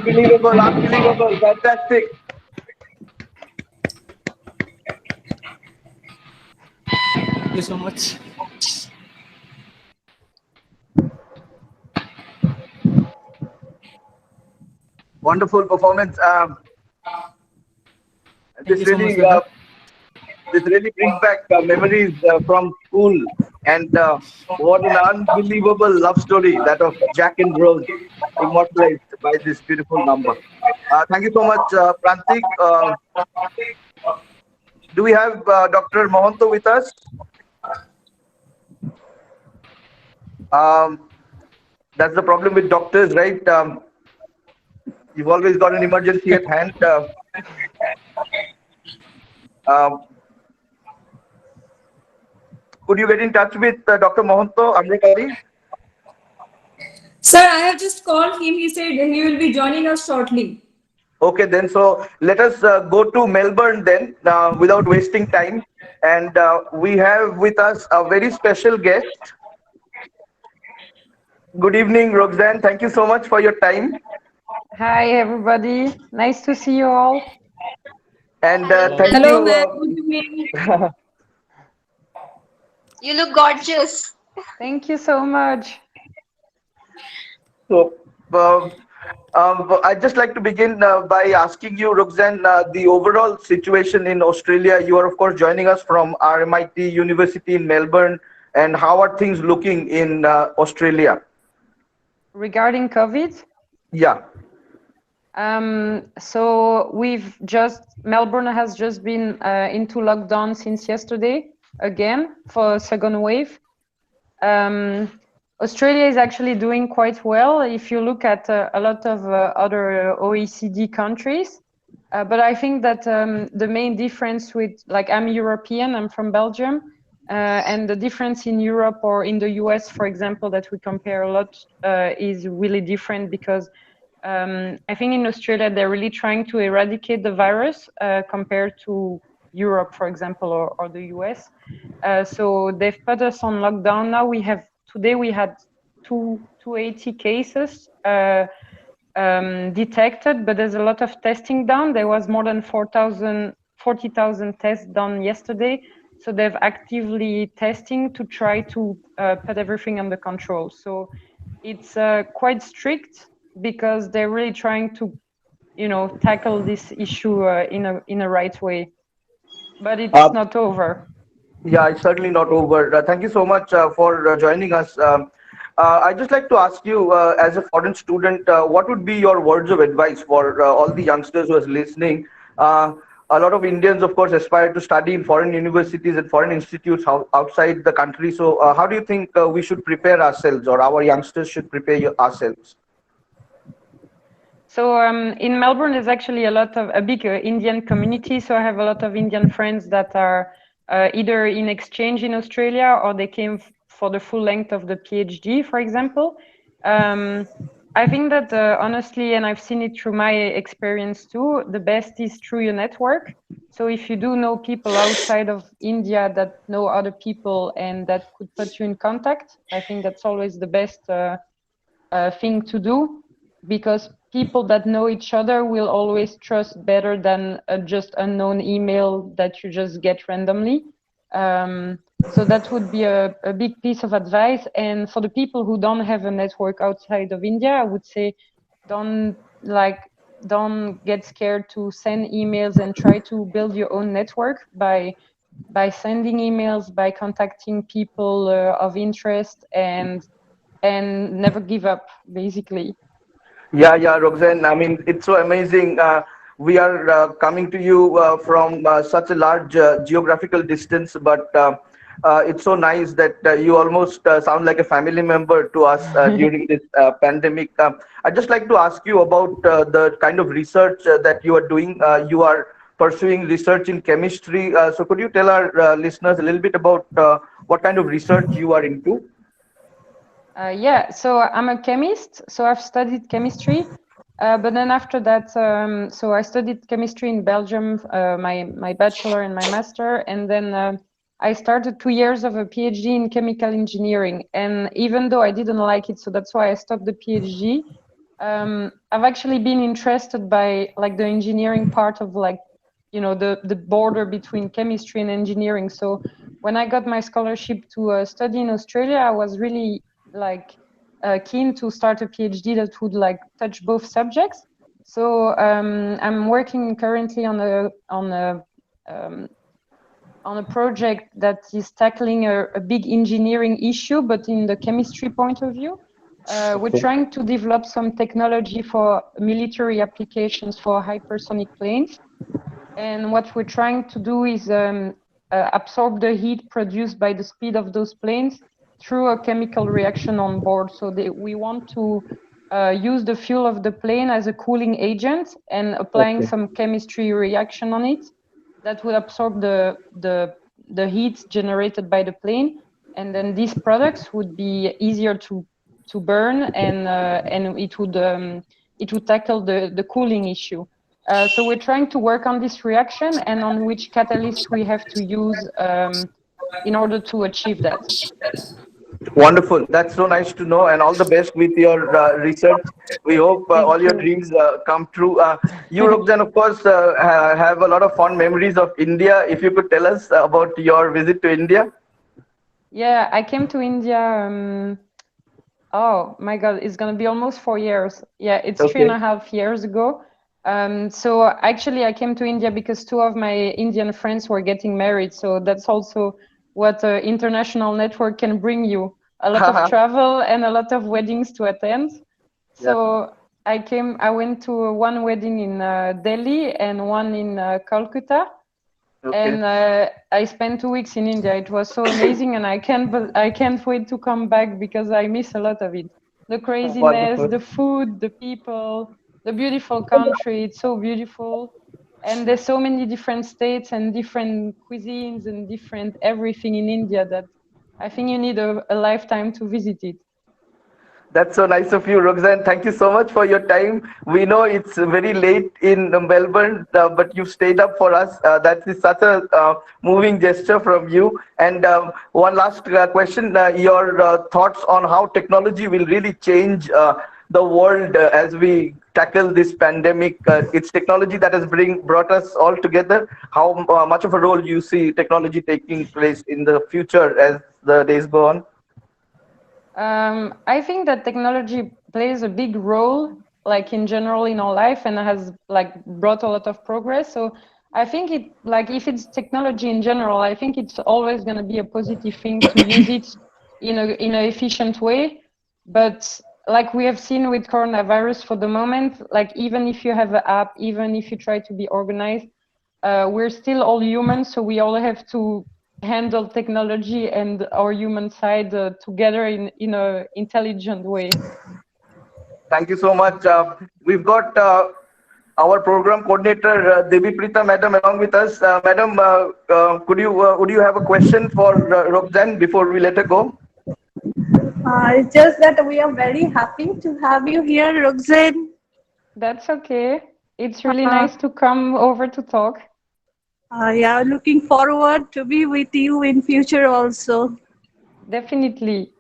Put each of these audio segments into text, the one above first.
Unbelievable, unbelievable, fantastic. Thank you so much. Wonderful performance. Thank This you so much, really, brother. this really brings back memories from school, and what an unbelievable love story that of Jack and Rose, immortalized by this beautiful number. Thank you so much, Prantik. Do we have Dr. Mohanto with us? Um, that's the problem with doctors, right? You've always got an emergency at hand. Um, could you get in touch with Dr. Mohanto Amrekali? Sir, I have just called him. He said he will be joining us shortly. Okay, then. So let us go to Melbourne then, without wasting time. And we have with us a very special guest. Good evening, Roxanne. Thank you so much for your time. Hi, everybody. Nice to see you all. And Hi, thank ma'am. Hello, you. ma'am. Good evening. You look gorgeous. Thank you so much. So, I'd just like to begin by asking you, Roxanne, the overall situation in Australia. You are, of course, joining us from RMIT University in Melbourne. And how are things looking in Australia? Regarding COVID, Yeah. so Melbourne has just been into lockdown since yesterday again for a second wave. Australia is actually doing quite well if you look at a lot of other OECD countries. But I think that the main difference I'm European, I'm from Belgium, and the difference in Europe or in the US, for example, that we compare a lot is really different because I think in Australia, they're really trying to eradicate the virus compared to Europe, for example, or the US. So they've put us on lockdown now. Today we had 280 cases detected, but there's a lot of testing done. There was more than 40,000 tests done yesterday. So they've actively testing to try to put everything under control. So it's quite strict because they're really trying to, tackle this issue in a right way. But it's not over. Yeah, it's certainly not over. Thank you so much for joining us. I'd just like to ask you, as a foreign student, what would be your words of advice for all the youngsters who are listening? A lot of Indians, of course, aspire to study in foreign universities and foreign institutes outside the country. So, how do you think we should prepare ourselves, or our youngsters should prepare ourselves? So in Melbourne, there's actually a big Indian community. So I have a lot of Indian friends that are either in exchange in Australia or they came for the full length of the PhD, for example. I think that honestly, and I've seen it through my experience too, the best is through your network. So if you do know people outside of India that know other people and that could put you in contact, I think that's always the best thing to do, because people that know each other will always trust better than a just unknown email that you just get randomly. So that would be a big piece of advice. And for the people who don't have a network outside of India, I would say don't get scared to send emails and try to build your own network by sending emails, by contacting people of interest, and never give up, basically. Yeah, Roxanne. I mean, it's so amazing. We are coming to you from such a large geographical distance, but it's so nice that you almost sound like a family member to us during this pandemic. I'd just like to ask you about the kind of research that you are doing. You are pursuing research in chemistry. So could you tell our listeners a little bit about what kind of research you are into? Yeah, so I'm a chemist, so I've studied chemistry, but then after that, so I studied chemistry in Belgium, my bachelor and my master, and then I started 2 years of a PhD in chemical engineering. And even though I didn't like it, so that's why I stopped the PhD, I've actually been interested by like the engineering part of like, you know, the border between chemistry and engineering. So when I got my scholarship to study in Australia, I was really like keen to start a PhD that would like touch both subjects. So I'm working currently on a project that is tackling a big engineering issue, but in the chemistry point of view. We're trying to develop some technology for military applications for hypersonic planes. And what we're trying to do is absorb the heat produced by the speed of those planes through a chemical reaction on board. So we want to use the fuel of the plane as a cooling agent and applying some chemistry reaction on it that will absorb the heat generated by the plane. And then these products would be easier to burn, and it would tackle the cooling issue. So we're trying to work on this reaction and on which catalyst we have to use in order to achieve that. Wonderful. That's so nice to know, and all the best with your research. We hope all your dreams come true. You, Roxanne, of course, have a lot of fond memories of India. If you could tell us about your visit to India. Yeah, I came to India. Oh my God, it's gonna be almost 4 years. Yeah, it's 3.5 years ago. So actually, I came to India because two of my Indian friends were getting married. So that's also what international network can bring you: a lot of travel and a lot of weddings to attend. So I went to one wedding in Delhi and one in Calcutta. And I spent 2 weeks in India. It was so amazing, and I can't wait to come back because I miss a lot of it. The craziness, the food, the people, the beautiful country. It's so beautiful, and there's so many different states and different cuisines and different everything in India that I think you need a lifetime to visit it. That's so nice of you, Roxanne. Thank you so much for your time. We know it's very late in Melbourne, but you stayed up for us. That is such a moving gesture from you. And one last question, your thoughts on how technology will really change the world as we tackle this pandemic. It's technology that has brought us all together. How much of a role you see technology taking place in the future as the days go on? I think that technology plays a big role, like in general in our life, and has like brought a lot of progress. So I think it, like, if it's technology in general, I think it's always going to be a positive thing to use it in an efficient way. But like we have seen with coronavirus for the moment, like even if you have an app, even if you try to be organized, we're still all humans, so we all have to handle technology and our human side together in a intelligent way. Thank you so much. We've got our program coordinator Devi Prita madam along with us. Madam, would you have a question for Roxanne before we let her go? It's just that we are very happy to have you here, Roxanne. That's okay. It's really nice to come over to talk. Yeah, looking forward to be with you in future also. Definitely.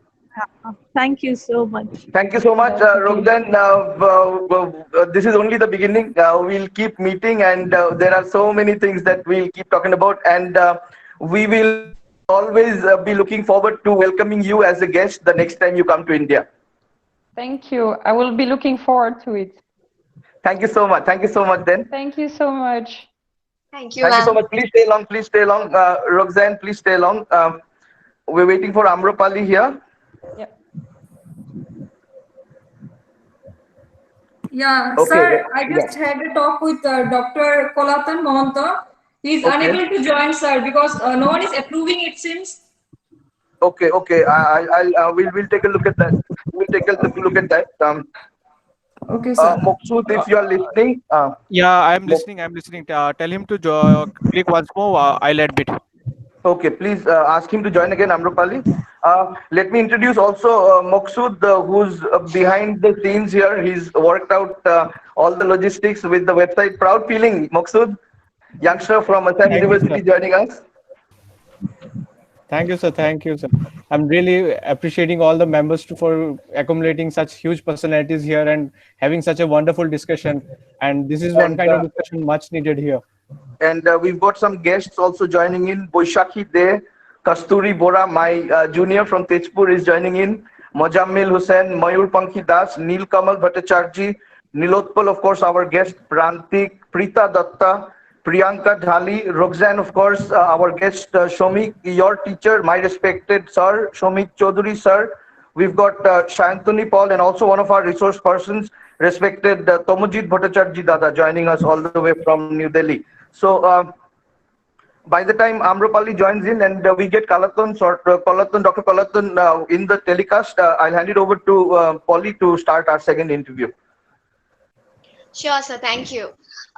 Thank you so much. Thank you so much, Okay. Roxanne. This is only the beginning. We'll keep meeting, and there are so many things that we'll keep talking about, and we will always be looking forward to welcoming you as a guest the next time you come to India. Thank you. I will be looking forward to it. Thank you so much. Thank you so much then. Thank you so much. Thank you, Thank you so ma'am. much. Please stay long. Please stay long. Roxanne, please stay long. We're waiting for Amropali here. Yeah. Yeah, Okay, sir, I just had a talk with Dr. Kolatan Mohanta. He is unable to join, sir, because no one is approving, it seems. Okay, okay. We'll take a look at that. We'll take a look at that. Okay, sir. Moksud, if you are listening. Yeah, I'm listening. I'm listening. Tell him to click once more. I'll admit. Okay, please ask him to join again, Amropali. Let me introduce also Moksud, who's behind the scenes here. He's worked out all the logistics with the website. Proud feeling, Moksud, youngster from Assam Thank you, sir. University joining us. Thank you, sir. Thank you, sir. I'm really appreciating all the members for accumulating such huge personalities here and having such a wonderful discussion. And this is one And kind of discussion much needed here. we've got some guests also joining in. Boishakhi De, Kasturi Bora, my junior from Tejpur, is joining in. Mojammil Hussain, Mayur Pankhi Das, Neil Kamal Bhattacharjee, Nilotpal, of course, our guest, Prantik, Preeta Datta, Priyanka Dhali, Roxanne, of course, our guest, Shomik, your teacher, my respected sir, Shomik Chaudhary, sir. We've got Shantanu Paul and also one of our resource persons, respected Tomojit Bhattacharjee Dada, joining us all the way from New Delhi. So by the time Amrapali joins in and we get Dr. Kalatan in the telecast, I'll hand it over to Polly to start our second interview. Sure, sir. Thank you.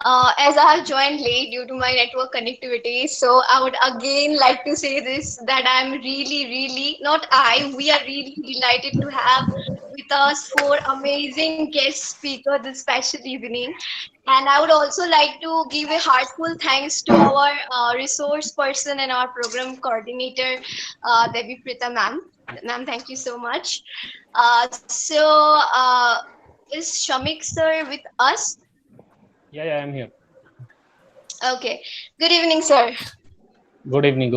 As I have joined late due to my network connectivity, so I would again like to say this, that I'm really, not I, we are really delighted to have with us four amazing guest speakers this special evening. And I would also like to give a heartful thanks to our resource person and our program coordinator, Devi Prita ma'am. Ma'am, thank you so much. Is Shamik sir with us? Yeah, I'm here. Okay. Good evening, sir. Good evening.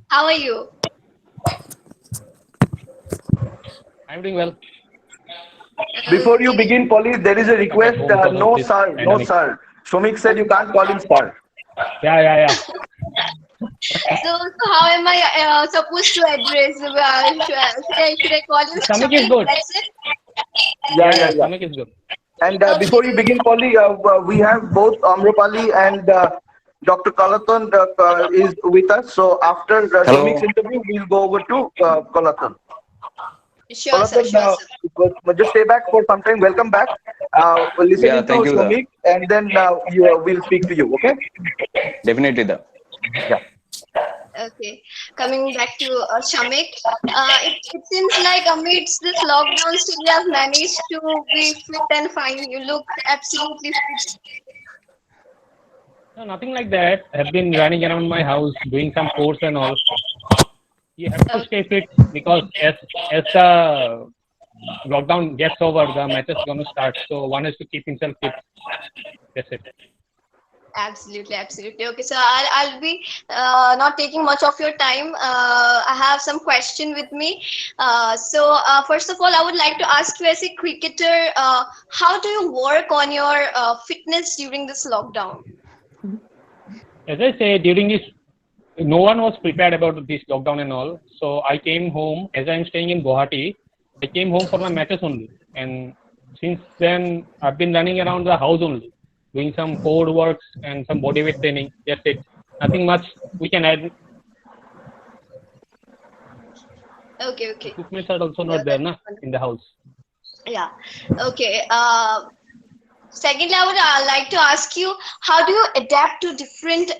How are you? I'm doing well. Before you begin, Polly, there is a request. No, sir. No, sir. Shomik said you can't call him sir. Yeah. So how am I supposed to address? Should I call you Stomach Shamik? is good. That's it? Yeah. Stomach is good. And before you begin, Polly, we have both Amrapali and Dr. Kalatan is with us. So after Shomik's interview, we'll go over to Kalatan. Sure, sir. Just stay back for some time. Welcome back. Listening to Shomik, and then we'll speak to you. Okay? Definitely, the. Yeah. Okay. Coming back to Shamik, it seems like amidst this lockdown, still you have managed to be fit and fine. You look absolutely fit. No, nothing like that. I've been running around my house doing some course and all. You have to stay fit because as the lockdown gets over, the match is going to start. So one has to keep himself fit. That's it. Absolutely. Okay, so I'll be not taking much of your time. I have some question with me. First of all, I would like to ask you as a cricketer, how do you work on your fitness during this lockdown? As I say, during this, no one was prepared about this lockdown and all. So I came home, as I'm staying in Guwahati, I came home for my matches only. And since then, I've been running around the house only, doing some core works and some bodyweight training. That's it. Nothing much we can add. Okay. Equipments are also not there in the house. Yeah. Okay. Secondly, I would like to ask you, how do you adapt to different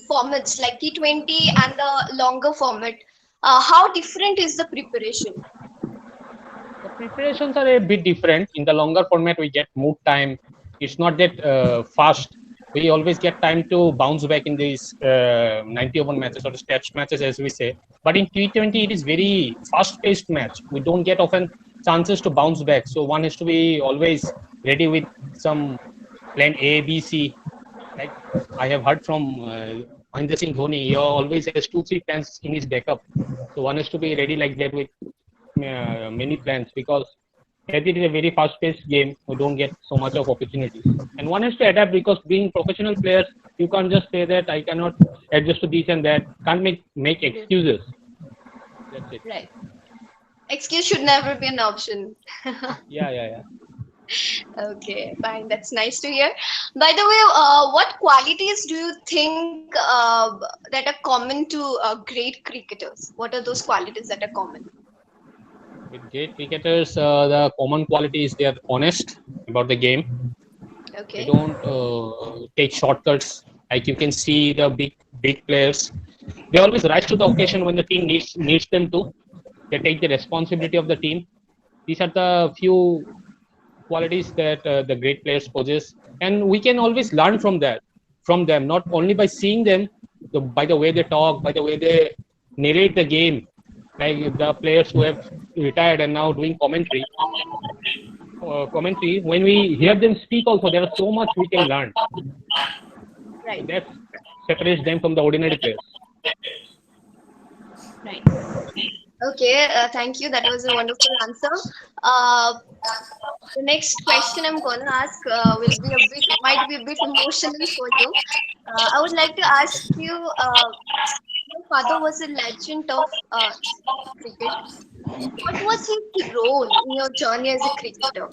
formats like T20 and the longer format? How different is the preparation? The preparations are a bit different. In the longer format, we get more time. It's not that fast. We always get time to bounce back in these 90-over matches or test matches, as we say. But in T20, it is very fast-paced match. We don't get often chances to bounce back. So one has to be always ready with some plan A, B, C. Like I have heard from Mahendra Singh Dhoni, he always has 2-3 plans in his backup. So one has to be ready like that with many plans, because as it is a very fast-paced game, we don't get so much of opportunities. And one has to adapt, because being professional players, you can't just say that I cannot adjust to this and that. Can't make excuses. That's it. Right. Excuse should never be an option. Yeah. Okay, fine. That's nice to hear. By the way, what qualities do you think that are common to great cricketers? What are those qualities that are common? With great cricketers, the common quality is they are honest about the game. Okay. They don't take shortcuts. Like you can see the big players, they always rise to the occasion when the team needs them to. They take the responsibility of the team. These are the few qualities that the great players possess, and we can always learn from them, not only by seeing them, by the way they talk, by the way they narrate the game, like the players who have retired and now doing commentary. When we hear them speak, also there is so much we can learn. Right. That separates them from the ordinary players. Right. Okay, thank you. That was a wonderful answer. Uh, the next question I'm going to ask might be a bit emotional for you. I would like to ask you, your father was a legend of cricket. What was his role in your journey as a cricketer?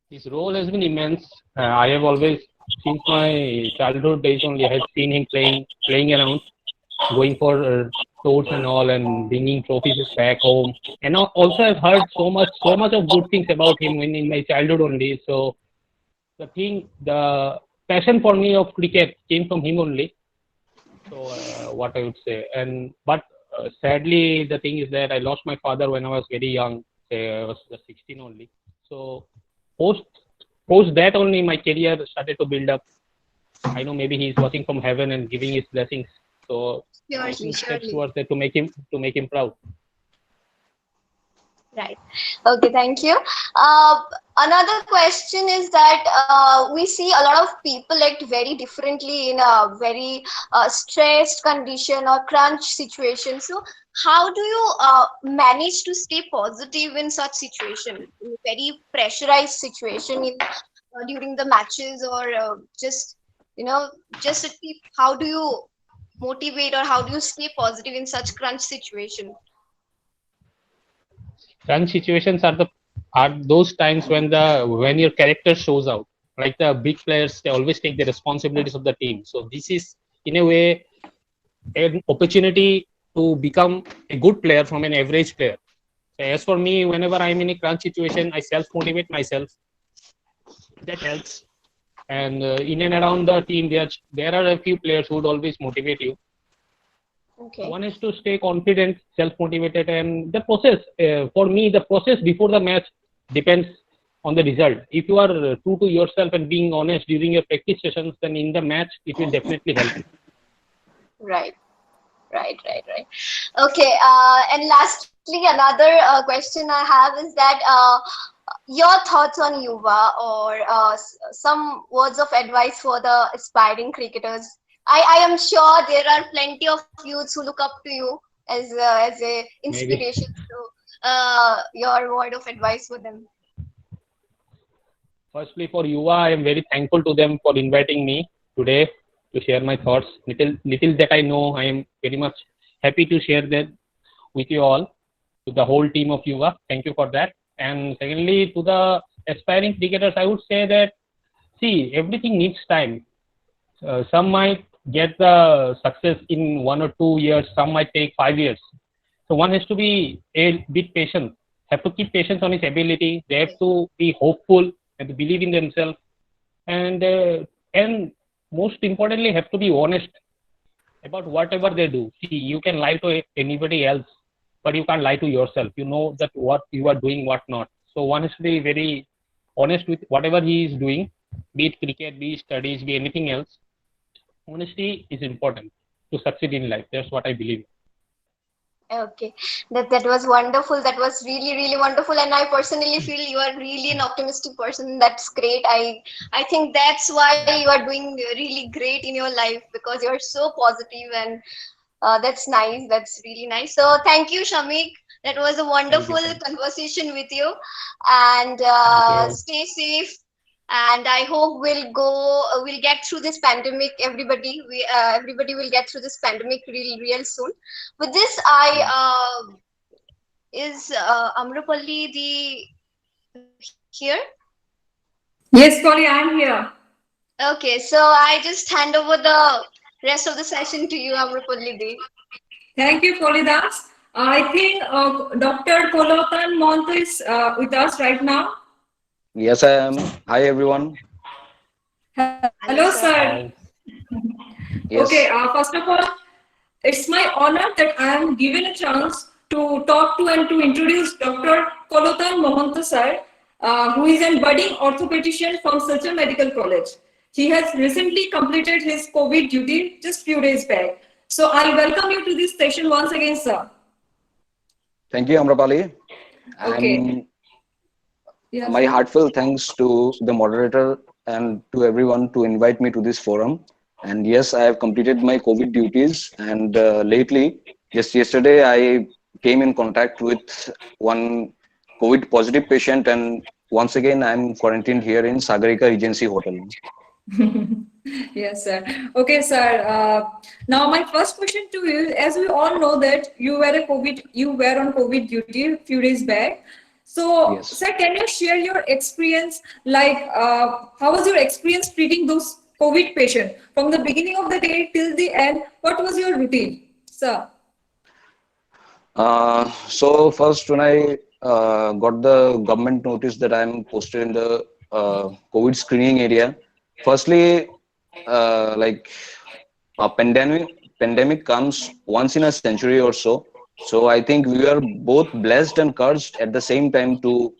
His role has been immense. I have always, since my childhood days only, I have seen him playing around, going for tours and all, and bringing trophies back home. And also, I've heard so much of good things about him when in my childhood only. So the passion for me of cricket came from him only. So what I would say, but sadly, the thing is that I lost my father when I was very young. Say I was just 16 only. So post that only my career started to build up. I know maybe he's watching from heaven and giving his blessings. So I think steps Surely. towards that to make him proud. Right. Okay, thank you. Another question is that we see a lot of people act very differently in a very stressed condition or crunch situation. So, how do you manage to stay positive in such situation, in a very pressurized situation during the matches, or just just a tip? How do you motivate or how do you stay positive in such crunch situation? Crunch situations are those times when your character shows out. Like the big players, they always take the responsibilities of the team. So this is in a way an opportunity to become a good player from an average player. So as for me, whenever I'm in a crunch situation, I self-motivate myself. That helps. And in and around the team, there are a few players who would always motivate you. Okay. One is to stay confident, self-motivated, and the process. For me, the process before the match depends on the result. If you are true to yourself and being honest during your practice sessions, then in the match it will definitely help you. Right. Okay. And lastly, another question I have is that your thoughts on Yuva, or some words of advice for the aspiring cricketers. I am sure there are plenty of youths who look up to you as a Maybe. inspiration. So, your word of advice for them. Firstly, for Yuva, I am very thankful to them for inviting me today to share my thoughts. Little that I know, I am very much happy to share that with you all, to the whole team of Yuva. Thank you for that. And secondly, to the aspiring cricketers, I would say that, see, everything needs time. Some might get the success in 1 or 2 years, some might take 5 years. So one has to be a bit patient, have to keep patience on his ability. They have to be hopeful and to believe in themselves. And most importantly, have to be honest about whatever they do. See, you can lie to anybody else, but you can't lie to yourself. You know that what you are doing, what not. So one has to be very honest with whatever he is doing, be it cricket, be it studies, be anything else. Honesty is important to succeed in life. That's what I believe. Okay, that was wonderful. That was really wonderful, and I personally feel you are really an optimistic person. That's great. I think that's why you are doing really great in your life, because you are so positive, and that's nice. That's really nice. So thank you, Shamik. That was a wonderful conversation with you, and stay safe. And I hope we'll get through this pandemic. Everybody will get through this pandemic real soon. With this, is Amrapalli here? Yes, Polly, I'm here. Okay, so I just hand over the rest of the session to you, Amrapalli Di. Thank you, Polly Das. I think Dr. Kolotan Monto is with us right now. Yes, I am. Hi, everyone. Hello, sir. Yes. Okay, first of all, it's my honor that I am given a chance to talk to and to introduce Dr. Kolotan Mohanto sir, who is a budding orthopedician from Syzygy Medical College. He has recently completed his COVID duty just few days back. So I welcome you to this session once again, sir. Thank you, Amrapali. Okay. Yeah. My heartfelt thanks to the moderator and to everyone to invite me to this forum. And yes, I have completed my COVID duties. And lately, just yesterday, I came in contact with one COVID positive patient. And once again, I'm quarantined here in Sagarika Regency Hotel. Yes, sir. Okay, sir. Now my first question to you, as we all know that you were on COVID duty a few days back. So, Yes. sir, can you share your experience? Like, how was your experience treating those COVID patients from the beginning of the day till the end? What was your routine, sir? So first, when I got the government notice that I'm posted in the COVID screening area, firstly, like a pandemic comes once in a century or so. So I think we are both blessed and cursed at the same time to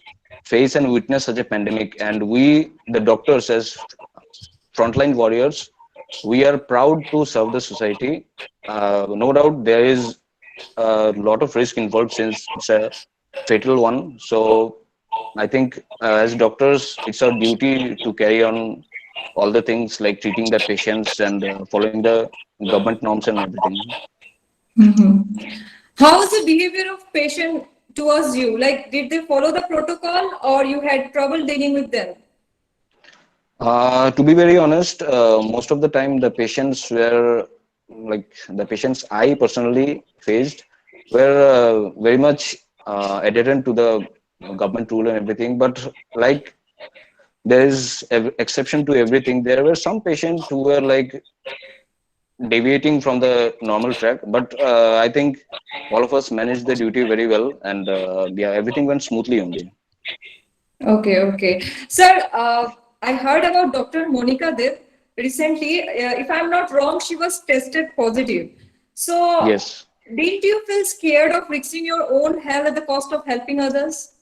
face and witness such a pandemic. And we, the doctors, as frontline warriors, we are proud to serve the society. No doubt there is a lot of risk involved since it's a fatal one. So I think as doctors, it's our duty to carry on all the things like treating the patients and following the government norms and everything. How was the behavior of patient towards you? Like, did they follow the protocol or you had trouble dealing with them? To be very honest, most of the time the patients were like the patients I personally faced were very much adherent to the government rule and everything. But like there is exception to everything. There were some patients who were like deviating from the normal track, but I think all of us managed the duty very well, and yeah, everything went smoothly only. Okay, okay. Sir, I heard about Dr. Monica Dev recently. If I'm not wrong, she was tested positive. So, Yes. didn't you feel scared of risking your own health at the cost of helping others?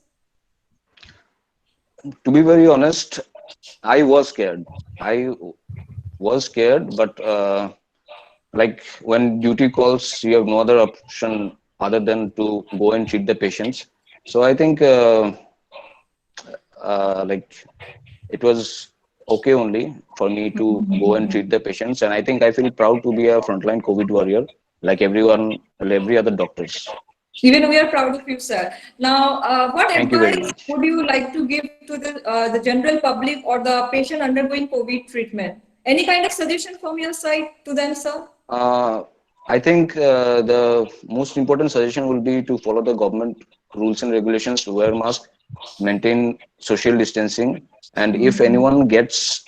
To be very honest, I was scared. I was scared, but like when duty calls, you have no other option other than to go and treat the patients. So I think like it was okay only for me to go and treat the patients, and I think I feel proud to be a frontline COVID warrior like everyone, every other doctors. Even we are proud of you, sir. Now, what Thank you very advice much. would you like to give to the general public or the patient undergoing COVID treatment? Any kind of suggestion from your side to them, sir? Uh, I think the most important suggestion will be to follow the government rules and regulations, wear mask, maintain social distancing, and if anyone gets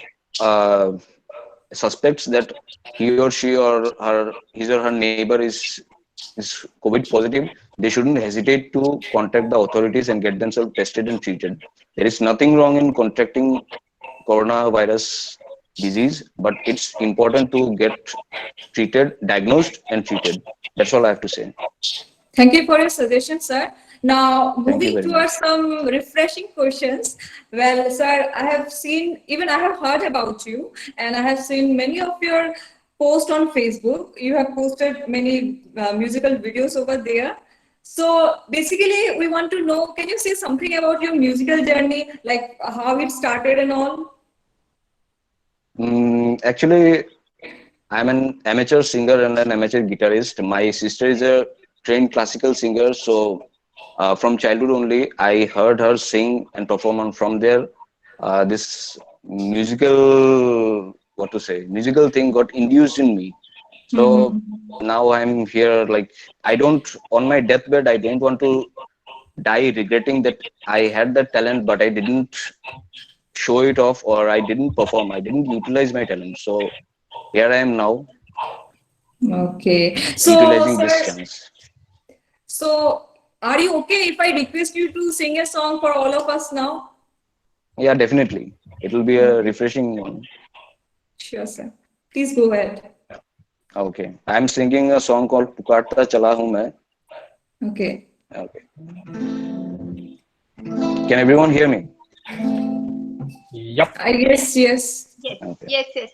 suspects that he or she or his or her neighbor is COVID positive, they shouldn't hesitate to contact the authorities and get themselves tested and treated. There is nothing wrong in contracting coronavirus disease, but it's important to get treated, diagnosed, and treated. That's all I have to say. Thank you for your suggestion, sir. Now, Thank you moving very towards much. some refreshing questions. Well, sir, I have seen, even I have heard about you, and I have seen many of your posts on Facebook. You have posted many musical videos over there. So, basically, we want to know, can you say something about your musical journey, like how it started and all? Actually, I'm an amateur singer and an amateur guitarist. My sister is a trained classical singer, so from childhood only, I heard her sing and perform, and from there, this musical thing got induced in me. So now I'm here. Like I don't, on my deathbed, I don't want to die regretting that I had that talent, but I didn't show it off or I didn't perform. I didn't utilize my talent. So here I am now, Okay. So, utilizing this sir, chance. so are you okay if I request you to sing a song for all of us now? Yeah, definitely. It will be a refreshing one. Sure, sir. Please go ahead. Okay. I'm singing a song called Pukarta Chala Hu Main. Okay. Okay. Can everyone hear me? Yep. I guess, yes. Yes, Okay. yes, yes.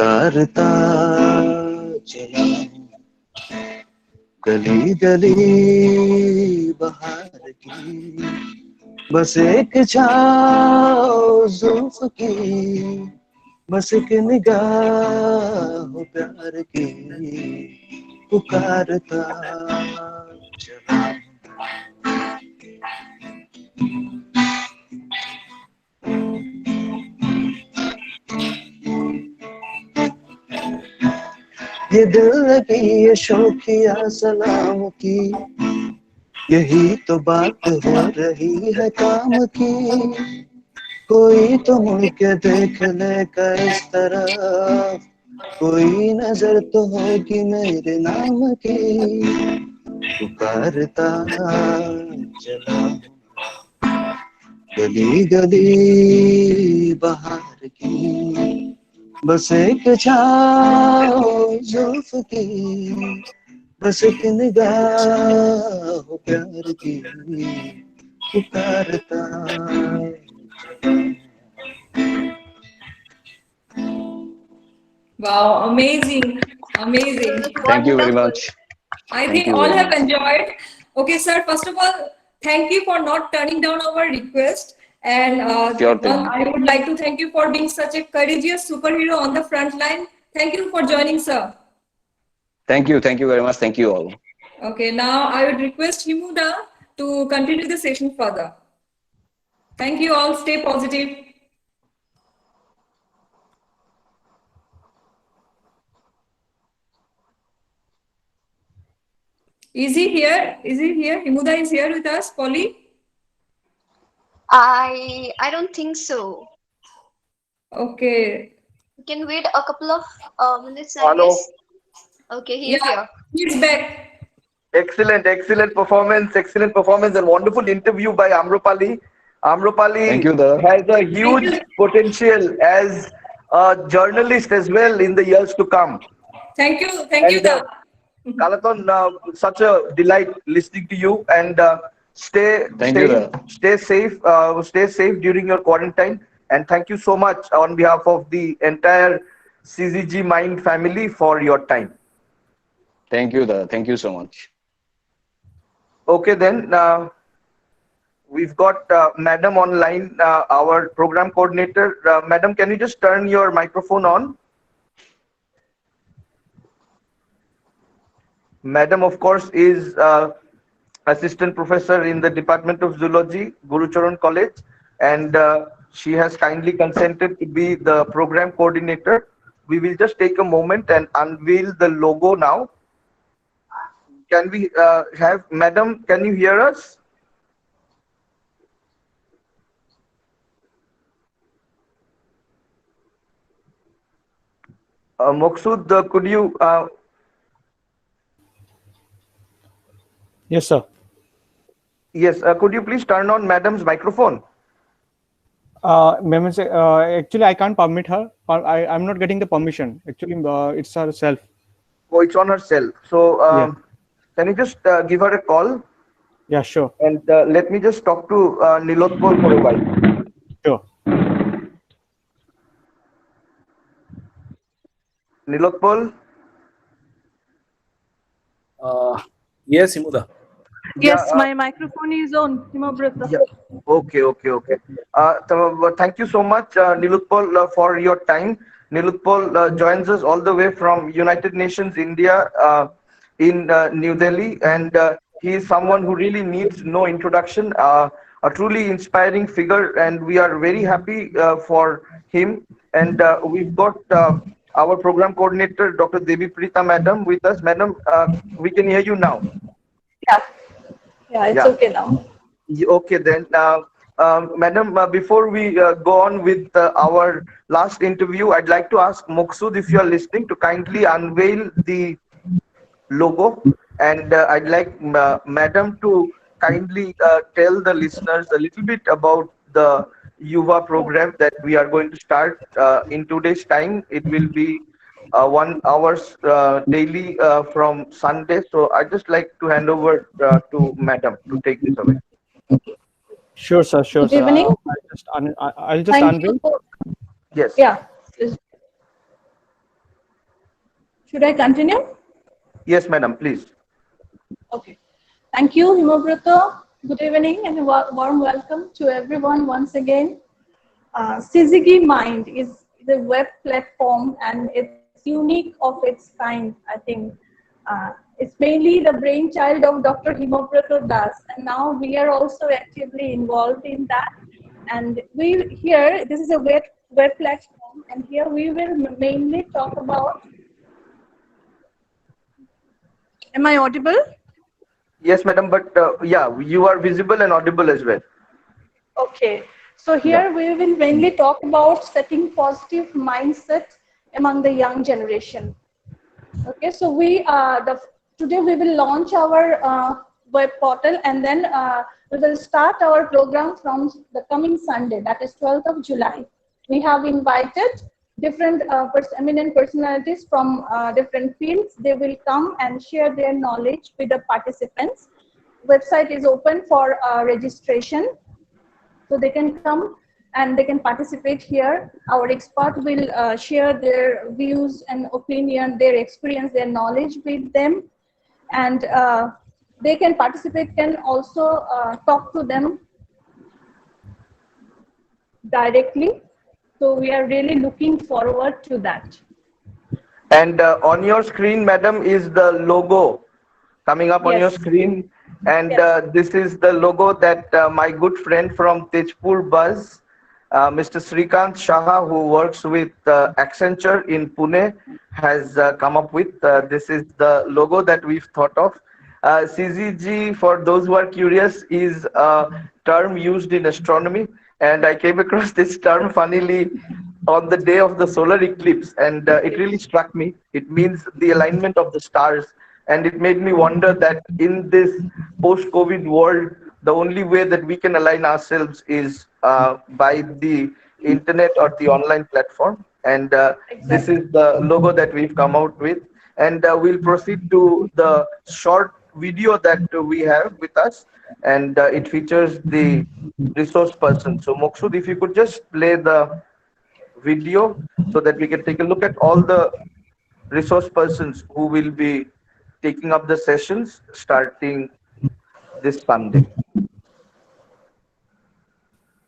पुकारता चला गली गली बहार की बस एक छाओ जुल्फ की बस एक निगाह प्यार की पुकारता चला ये दिल लगी ये शौकिया सलाम की यही तो बात हो रही है काम की कोई तो मुड़ के देख लेगा इस तरफ कोई नजर तो होगी मेरे नाम की पुकारता चला गली गली बहार की बस एक छाओ जुल्फ की बस एक निगाह प्यार की पुकारता Wow, amazing, amazing. Thank you very much. I Thank think you all very have much. enjoyed. Okay, sir, first of all, thank you for not turning down our request. And Sure thing. I would like to thank you for being such a courageous superhero on the front line. Thank you for joining, sir. Thank you very much. Thank you all. Okay, now I would request Himuda to continue the session further. Thank you all. Stay positive. Is he here? Is he here? Himuda is here with us, Polly? I don't think so. Okay. You can wait a couple of minutes, I Hello. guess. Okay, he's here. He's back. Excellent performance, and wonderful interview by Amropali. Amropali Thank you, Dara. has a huge potential as a journalist as well in the years to come. Thank you, And, Da. Kalaton, such a delight listening to you, and stay safe during your quarantine, and thank you so much on behalf of the entire Syzygy Mind family for your time. Thank you, Dara. Thank you so much. Okay, then we've got Madam online, our program coordinator. Madam, can you just turn your microphone on? Madam, of course, is assistant professor in the Department of Zoology, Gurucharan College, and she has kindly consented to be the program coordinator. We will just take a moment and unveil the logo now. Can we have, Madam, can you hear us? Moksud, could you... Yes, sir. Yes, could you please turn on Madam's microphone? Ma'am, actually, I can't permit her. I'm not getting the permission. Actually, it's herself. Oh, it's on herself. So, Yeah. can you just give her a call? Yeah, sure. And let me just talk to Nilotpol for a while. Sure. Nilotpol? Yes, Himuda. Yes, my microphone is on. Himabrata. Yeah. Okay. Thank you so much, Nilotpol, for your time. Nilotpol joins us all the way from United Nations, India, in New Delhi, and he is someone who really needs no introduction, a truly inspiring figure, and we are very happy for him. And we've got our program coordinator, Dr. Devi Preeta Madam, with us. Madam, we can hear you now. Yeah, it's okay now. Okay, then. Madam, before we go on with our last interview, I'd like to ask Moksud, if you are listening, to kindly unveil the logo. And I'd like Madam to kindly tell the listeners a little bit about the Yuva program that we are going to start in 2 days' time. It will be 1 hour daily from Sunday. So I'd just like to hand over to Madam to take this away. Sure, sir. Sure, Good sir. evening. I'll just, I'll just Thank you unveil. for, Yes. yeah. Should I continue? Yes, madam, please. Okay. Thank you, Himobrata. Good evening and a warm welcome to everyone once again. Syzygy Mind is a web platform and it's unique of its kind, I think. It's mainly the brainchild of Dr. Himobrata Das, and now we are also actively involved in that. And this is a web platform, and here we will mainly talk about. Am I audible? Yes, madam, but yeah, you are visible and audible as well. Okay, so Yeah. here we will mainly talk about setting positive mindset among the young generation. Okay, so today we will launch our web portal, and then we will start our program from the coming Sunday, that is 12th of July. We have invited different eminent personalities from different fields. They will come and share their knowledge with the participants. Website is open for registration, so they can come and they can participate here. Our expert will share their views and opinion, their experience, their knowledge with them, and they can participate, can also talk to them directly. So we are really looking forward to that. And on your screen, madam, is the logo coming up on your Yes. screen. And Yes. this is the logo that my good friend from Tejpur Buzz, Mr. Srikanth Shaha, who works with Accenture in Pune, has come up with. This is the logo that we've thought of. CZG, for those who are curious, is a term used in astronomy. And I came across this term funnily on the day of the solar eclipse, and it really struck me. It means the alignment of the stars, and it made me wonder that in this post-COVID world, the only way that we can align ourselves is by the internet or the online platform. And this Exactly. is the logo that we've come out with. And we'll proceed to the short video that we have with us, and it features the resource person. So Moksud, if you could just play the video so that we can take a look at all the resource persons who will be taking up the sessions starting this Sunday.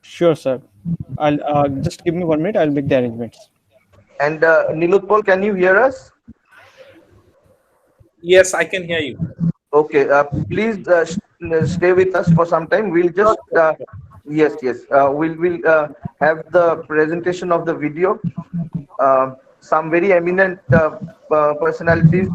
Sure, sir. I'll just give me 1 minute. I'll make the arrangements. And Nilutpal, can you hear us? Yes, I can hear you. Okay, please stay with us for some time. We'll just yes, we'll have the presentation of the video. Some very eminent personalities,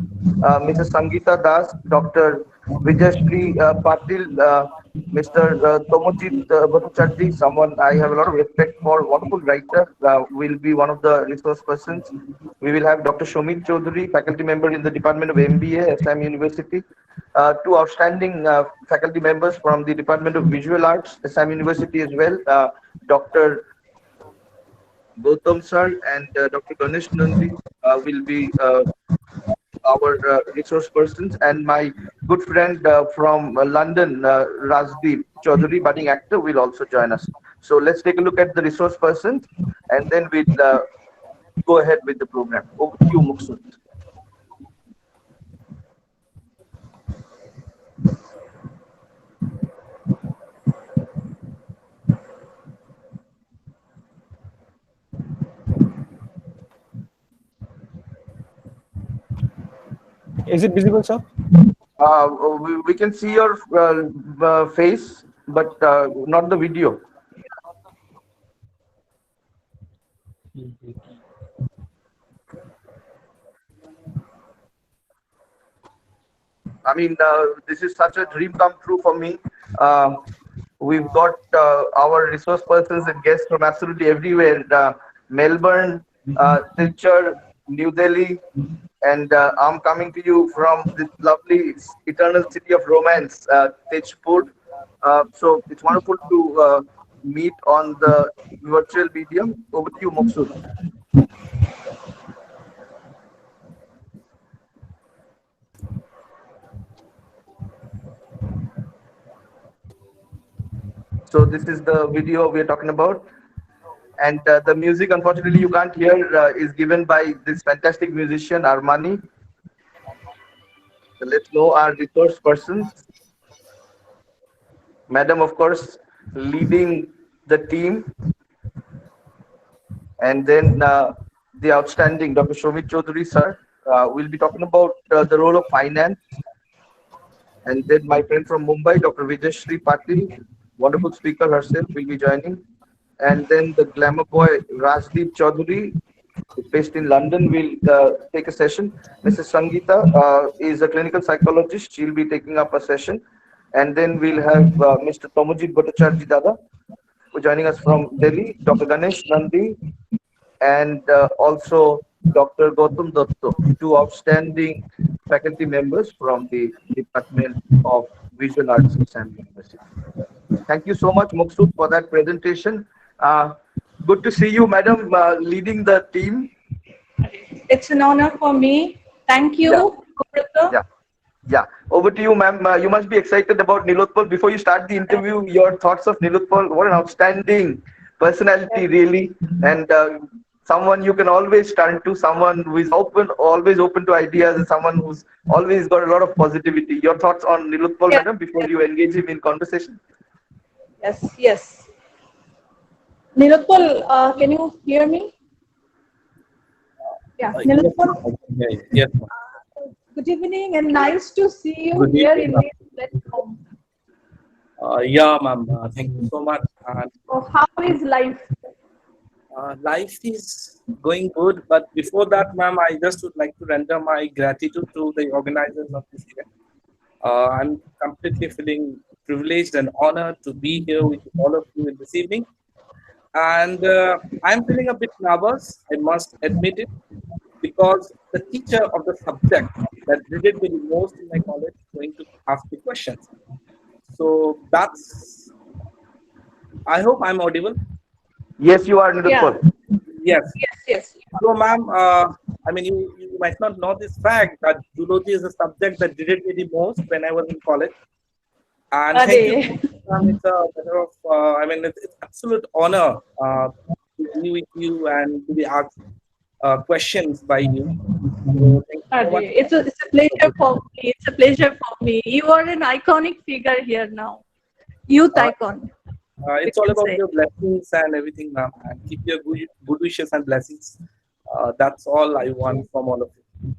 Mrs. Sangeeta Das, Dr. Vijayashree Patil, Mr. Tomochit Bhattacharjee, someone I have a lot of respect for, wonderful writer, will be one of the resource persons. We will have Dr. Shomit Chaudhary, faculty member in the Department of MBA, SM University. Two outstanding faculty members from the Department of Visual Arts, SM University as well, Dr. Gautam sir and Dr. Ganesh Nandi will be our resource persons, and my good friend from London, Rajdeep Chaudhary, budding actor, will also join us. So let's take a look at the resource persons, and then we'll go ahead with the program. Over to you, Muksud. Is it visible, sir? We can see your face, but not the video. I mean, this is such a dream come true for me. We've got our resource persons and guests from absolutely everywhere. Melbourne, Silchar, New Delhi, and I'm coming to you from this lovely eternal city of romance, Tejpur. So it's wonderful to meet on the virtual medium. Over to you, Moksud. So this is the video we are talking about. And the music, unfortunately, you can't hear, is given by this fantastic musician, Armani. So let's know our resource persons. Madam, of course, leading the team, and then the outstanding Dr. Shomit Chaudhary, sir, will be talking about the role of finance. And then my friend from Mumbai, Dr. Vijayashree Patil, wonderful speaker herself, will be joining. And then the glamour boy, Rajdeep Chaudhary, who's based in London, will take a session. Mrs. Sangeeta is a clinical psychologist. She'll be taking up a session. And then we'll have Mr. Tomojit Bhattacharjee Dada, who's joining us from Delhi, Dr. Ganesh Nandi, and also Dr. Gautam Dotto, two outstanding faculty members from the Department of Visual Arts of Sam University. Thank you so much, Muksut, for that presentation. Good to see you, madam, leading the team. It's an honor for me. Thank you, Yeah. Yeah. Yeah. Over to you, ma'am. You must be excited about Nilotpal. Before you start the interview, your thoughts of Nilotpal. What an outstanding personality, really. And someone you can always turn to, someone who is open, always open to ideas, and someone who's always got a lot of positivity. Your thoughts on Nilotpal, madam, before you engage him in conversation? Yes, yes. Nilotpal, can you hear me? Yeah, Nilotpal. Yes. Good evening and nice to see you Good here evening, in this platform. Yeah, ma'am. Thank you so much. And So how is life? life is going good, but before that, ma'am, I just would like to render my gratitude to the organizers of this event. I'm completely feeling privileged and honored to be here with all of you in this evening. And I'm feeling a bit nervous, I must admit it, because the teacher of the subject that needed me the most in my college is going to ask me questions. So I hope I'm audible. Yes, you are, Yeah. Nilotpal. Yes. Yes, yes. So, ma'am, I mean, you might not know this fact that zoology is a subject that did it the most when I was in college. And thank you, Ade. ma'am. It's a matter of, I mean, it's absolute honor to be with you and to be asked questions by you. So, thank you so Ade. much. It's a pleasure for me. It's a pleasure for me. You are an iconic figure here now. Youth Uh, icon, we it's all can about say. your blessings and everything, ma'am. And keep your good wishes and blessings. That's all I want from all of you.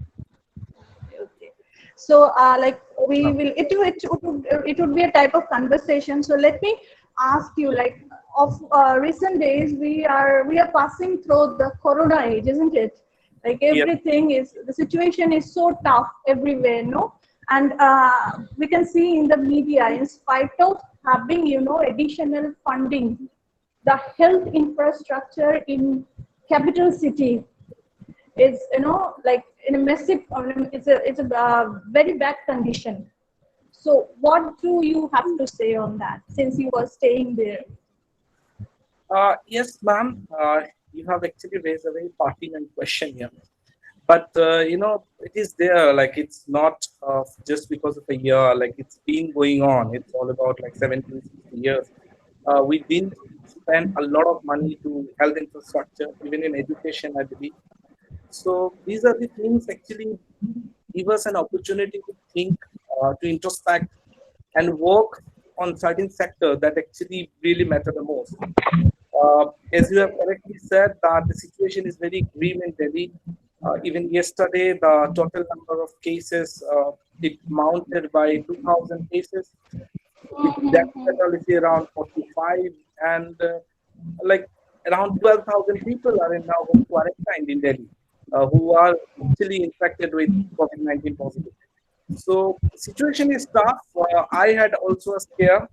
Okay. So, like Yes, we ma'am. will, it would be a type of conversation. So let me ask you, like, of recent days, we are passing through the Corona age, isn't it? Like Yes. everything is, the situation is so tough everywhere, no? And we can see in the media, in spite of having, additional funding, the health infrastructure in capital city is like in a massive it's a very bad condition. So what do you have to say on that, since you were staying there? Yes, ma'am. You have actually raised a very pertinent question here. But it is there. Like it's not just because of a year. Like it's been going on. It's all about like 17, 60 years. We didn't spend a lot of money to health infrastructure, even in education, I believe. So these are the things actually give us an opportunity to think, to introspect, and work on certain sectors that actually really matter the most. As you have correctly said, that the situation is very grim in Delhi. Even yesterday, the total number of cases it mounted by 2,000 cases, with death fatality around 45, and like around 12,000 people are in now home quarantined in Delhi, who are actually infected with COVID-19 positive. So situation is tough. I had also a scare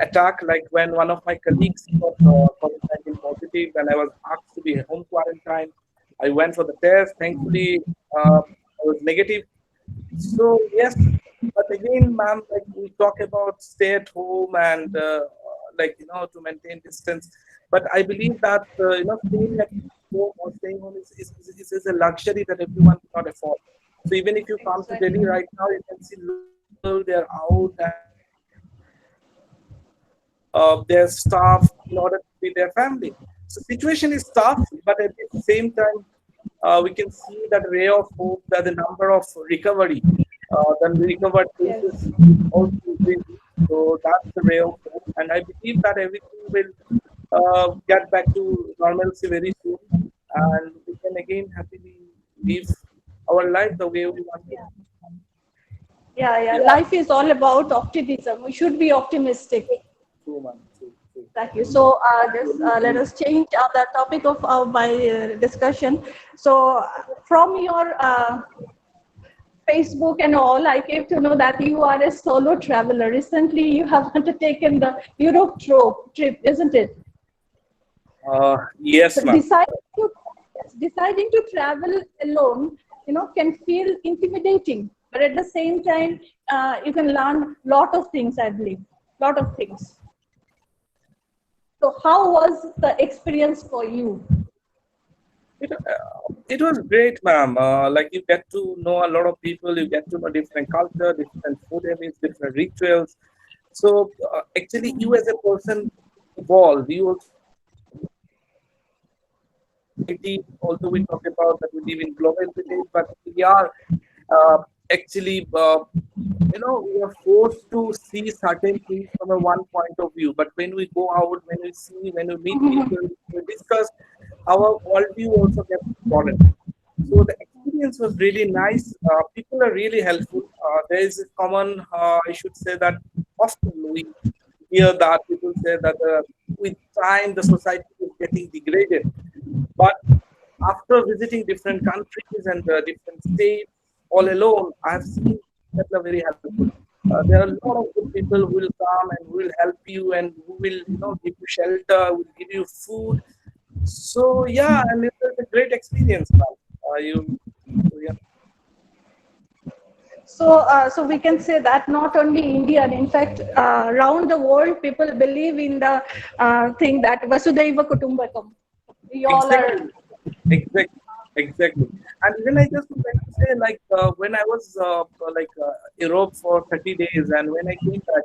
attack, like when one of my colleagues got COVID-19 positive, and I was asked to be home quarantine. I went for the test. Thankfully, I was negative. So yes, but again, ma'am, like we talk about stay at home and like to maintain distance. But I believe that staying at home or staying home is a luxury that everyone cannot afford. So even if you come to Delhi right now, you can see people they are out and their staff in order to feed their family. So situation is tough, but at the same time, we can see that ray of hope that the number of recovery then the recovered Yes. cases also increasing. So that's the ray of hope, and I believe that everything will get back to normalcy very soon, and we can again happily live our life the way we want to. Yeah. Yeah, Life is all about optimism. We should be optimistic. true, man. True. Thank you. So let us change the topic of my discussion. So from your Facebook and all, I came to know that you are a solo traveler. Recently, you have undertaken the Europe trip, isn't it? So Yes, ma'am. deciding to travel alone, can feel intimidating, but at the same time, you can learn lot of things. I believe, lot of things. So, how was the experience for you? It was great, ma'am. Like you get to know a lot of people, you get to know different culture, different food habits, different rituals. So actually, you as a person evolve. You also, although we talk about that we live in global village, but we are uh, actually we are forced to see certain things from a one point of view. But when we go out, when we see, when we meet people, we discuss, our worldview also gets broadened. So the experience was really nice. People are really helpful. There is a common, I should say that often we hear that people say that with time the society is getting degraded. But after visiting different countries and different states all alone, I have seen that are very helpful. There are a lot of good people who will come and who will help you and who will give you shelter, will give you food. So yeah, and it was a great experience, man. So yeah. So we can say that not only India, and in fact, around the world, people believe in the thing that Vasudhaiva Kutumbakam. We all are. Exactly, exactly. And even I just would like to say, like when I was Europe for 30 days, and when I came back,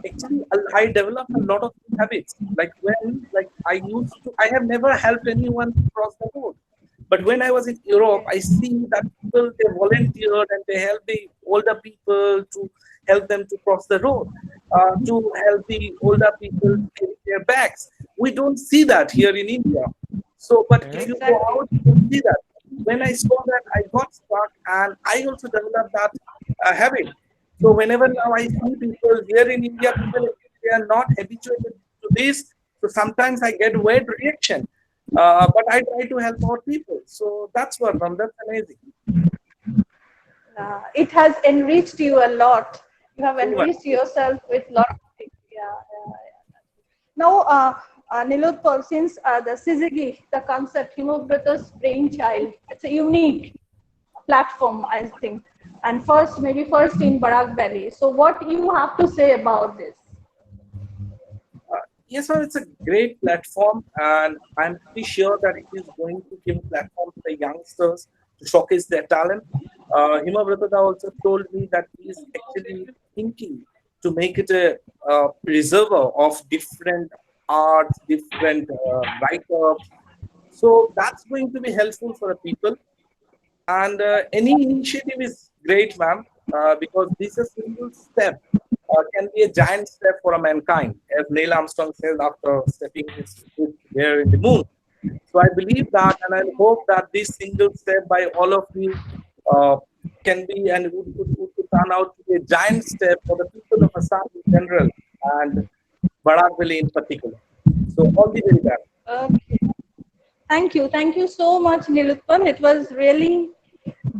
actually I developed a lot of habits. Like like I have never helped anyone to cross the road. But when I was in Europe, I see that people they volunteered and they help the older people to help them to cross the road, to help the older people to carry their bags. We don't see that here in India. So, but if you go Exactly. out, you will see that. When I saw that, I got stuck, and I also developed that habit. So, whenever now I see people here in India, people they are not habituated to this. So sometimes I get weird reaction, but I try to help out people. So that's what, that's amazing. It has enriched you a lot. You have True, man. enriched yourself with lot of things. Yeah. Now, Nilotpal, since the Syzygy, the concept, Himobrata's brainchild, it's a unique platform, I think, and maybe first in Barak Valley. So, what you have to say about this? Yes, sir, it's a great platform, and I'm pretty sure that it is going to give a platform to the youngsters to showcase their talent. Hima Vratada also told me that he is actually thinking to make it a reservoir of different arts, different write-ups. So that's going to be helpful for the people. And any initiative is great, ma'am, because this is a single step can be a giant step for a mankind, as Neil Armstrong said after stepping his foot there in the moon. So I believe that, and I hope that this single step by all of you uh, can be and would turn out to be a giant step for the people of Assam in general and Barak Valley in particular. So all the very best. Okay. Thank you so much, Nilutpan. It was really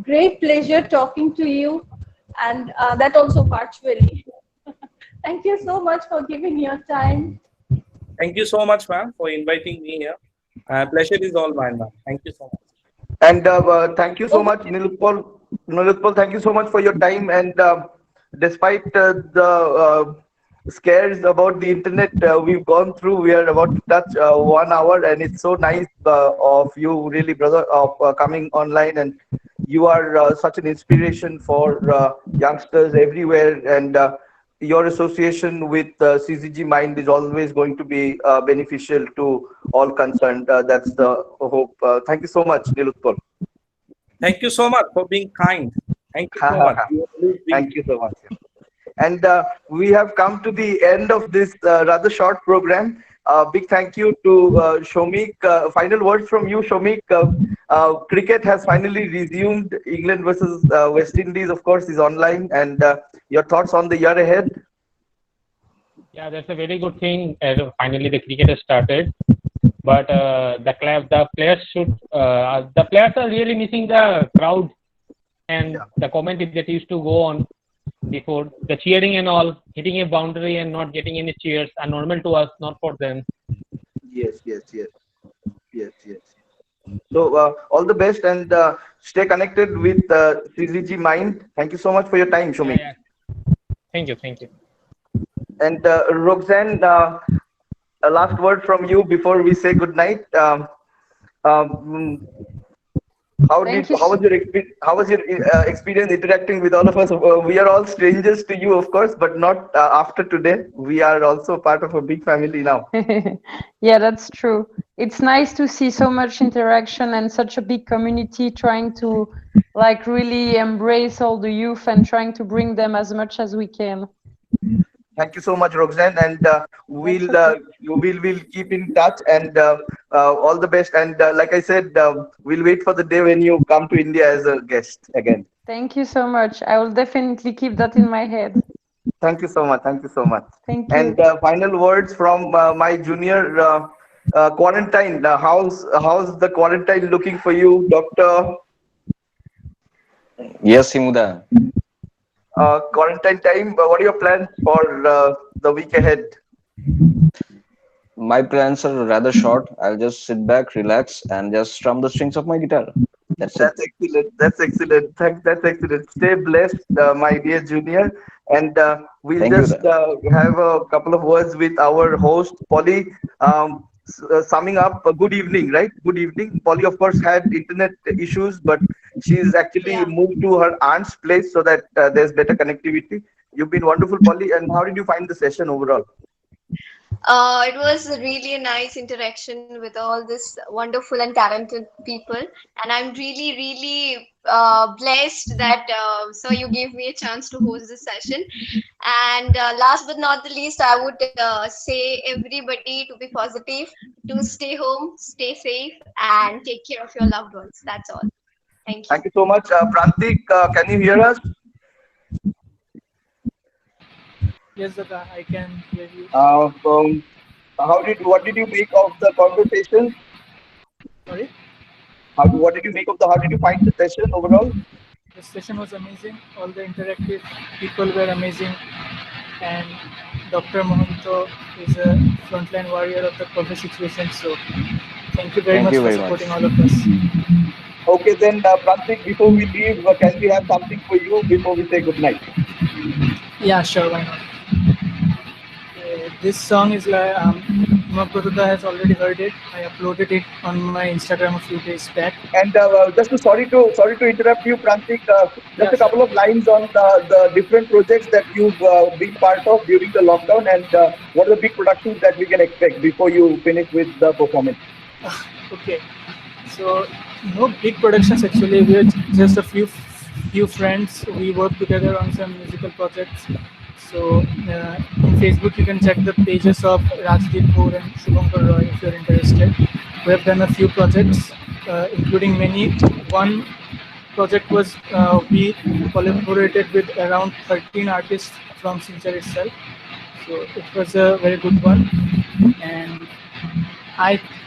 great pleasure talking to you, and that also virtually. Thank you so much for giving your time. Thank you so much, ma'am, for inviting me here. Pleasure is all mine, ma'am. Thank you so much. And thank you so Okay. much, Nilutpal. Nilutpal, thank you so much for your time. And despite the scares about the internet we've gone through, we are about to touch 1 hour, and it's so nice of you, really, brother, of coming online. And you are such an inspiration for youngsters everywhere. And your association with Syzygy Mind is always going to be beneficial to all concerned. That's the hope. Thank you so much, Nilutpal. Thank you so much for being kind Thank you so much. You always bring Thank you so much. And we have come to the end of this rather short program. Big thank you to Shomik. Final words from you, Shomik. Cricket has finally resumed. England versus West Indies, of course, is online. And your thoughts on the year ahead? Yeah, that's a very good thing. Finally, the cricket has started. But the players are really missing the crowd and the commentary that used to go on before, the cheering and all. Hitting a boundary and not getting any cheers are normal to us, not for them. Yes. So all the best, and stay connected with Syzygy Mind. Thank you so much for your time, Shomik. Yeah. Thank you. And Roxanne, a last word from you before we say good night. How was your experience interacting with all of us? We are all strangers to you, of course, but not after today. We are also part of a big family now. Yeah, that's true. It's nice to see so much interaction and such a big community trying to like really embrace all the youth and trying to bring them as much as we can. Thank you so much, Roxanne, and we'll keep in touch, and all the best. And like I said, we'll wait for the day when you come to India as a guest again. Thank you so much. I will definitely keep that in my head. Thank you so much. Thank you so much. Thank you. And final words from my junior quarantine. How's the quarantine looking for you, Doctor? Yes, Himuda. Quarantine time. What are your plans for the week ahead? My plans are rather short. I'll just sit back, relax, and just strum the strings of my guitar. That's it. Excellent. That's excellent. That's excellent. Stay blessed, my dear junior. And we'll Thank just you. have a couple of words with our host, Polly. Summing up, good evening, right? Good evening. Polly, of course, had internet issues, but she's actually moved to her aunt's place so that there's better connectivity. You've been wonderful, Polly. And how did you find the session overall? It was really a nice interaction with all this wonderful and talented people, and I'm really blessed that so you gave me a chance to host this session. And last but not the least, I would say everybody to be positive, to stay home, stay safe, and take care of your loved ones. That's all. Thank you. Thank you so much, Prantik. Can you hear us? Yes, Dada, I can hear you. What did you make of the conversation? Sorry? How did you find the session overall? The session was amazing. All the interactive people were amazing. And Dr. Mohanto is a frontline warrior of the COVID situation. So thank you very much for supporting all of us. Okay, then, Prantik, before we leave, can we have something for you before we say good night? Yeah, sure, why not? This song is like Makotuda has already heard it. I uploaded it on my Instagram a few days back. And just sorry to interrupt you, Prantik. Just a couple of lines on the different projects that you've been part of during the lockdown, and what are the big productions that we can expect before you finish with the performance? Okay, so no big productions actually. We're just a few friends. We work together on some musical projects. So on Facebook, you can check the pages of Rajdeep Kaur and Shubhankar Roy if you're interested. We have done a few projects, including many. One project was we collaborated with around 13 artists from Silchar itself. So it was a very good one. And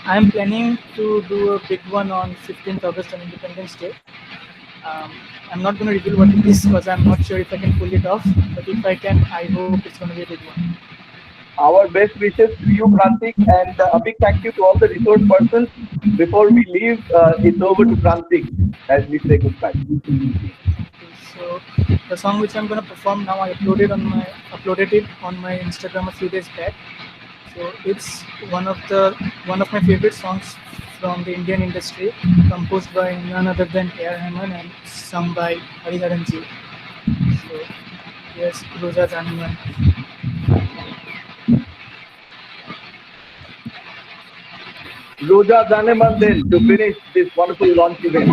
I'm planning to do a big one on 15th August on Independence Day. I'm not going to reveal what it is because I'm not sure if I can pull it off. But if I can, I hope it's going to be a big one. Our best wishes to you, Prantik, and a big thank you to all the resource persons. Before we leave, it's over to Prantik as we say goodbye. So the song which I'm going to perform now, I uploaded it on my Instagram a few days back. So it's one of my favorite songs from the Indian industry, composed by none other than A.R. Rahman and sung by Hariharan ji. So yes, Roja Janeman. Roja Janeman then to finish this wonderful launch event.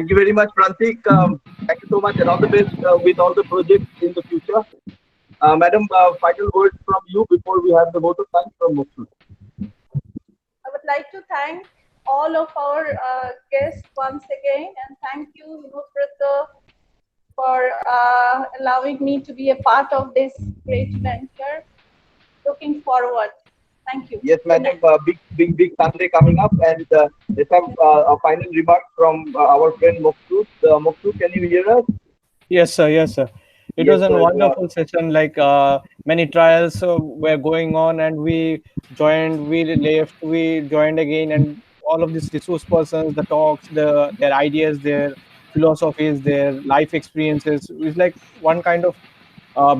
Thank you very much, Prantik. Thank you so much, and all the best with all the projects in the future. Madam, final words from you before we have the vote of thanks from Muksu. I would like to thank all of our guests once again, and thank you, Yuva, for allowing me to be a part of this great venture. Looking forward. Thank you. Yes, madam. Big Sunday coming up, and let's have a final remark from our friend Muksu. Muksu, can you hear us? Yes, sir. Yes, sir. It Yes, was a sir. wonderful session. Like many trials were going on, and we joined, we left, we joined again, and all of these resource persons, the talks, their ideas, their philosophies, their life experiences. It's like one kind of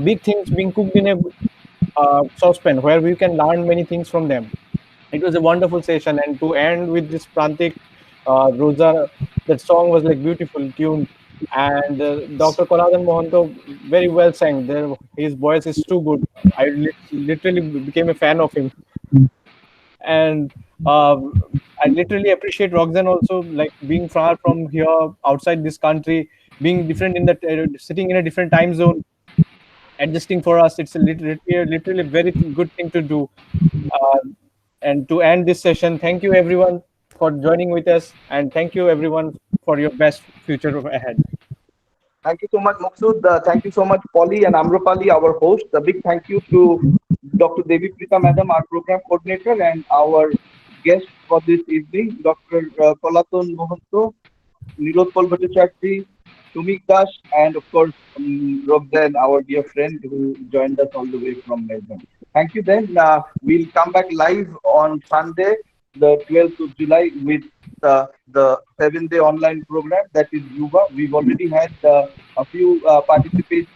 big things being cooked in a saucepan where we can learn many things from them. It was a wonderful session, and to end with this Prantik Rosa, that song was like beautiful tune, and Dr. Konadan Mohanto very well sang. His voice is too good. I literally became a fan of him, and uh, I literally appreciate Roxanne also, like being far from here, outside this country, being different in the sitting in a different time zone, adjusting for us. It's a literally very good thing to do. Uh, and to end this session, thank you everyone for joining with us, and thank you everyone for your best future ahead. Thank you so much, Maksud. Thank you so much, Polly and Amrapali, our host. A big thank you to Dr. Devi Prita Madam, our program coordinator, and our guest for this evening, Dr. Kolaton Mohanto, Nilotpal Bhattacharjee, Sumik Das, and of course, Roxanne, our dear friend who joined us all the way from Melbourne. Thank you then. We'll come back live on Sunday, the 12th of July, with the 7-day online program that is Yuva. We've already had a few participants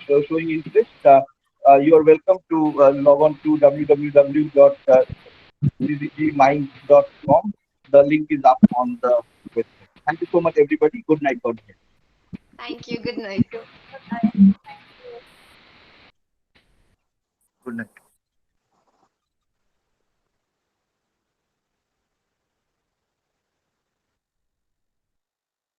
showing interest. You are welcome to log on to www.syzygmind.com. The link is up on the website. Thank you so much, everybody. Good night. God bless. Thank you. Good night. Good night.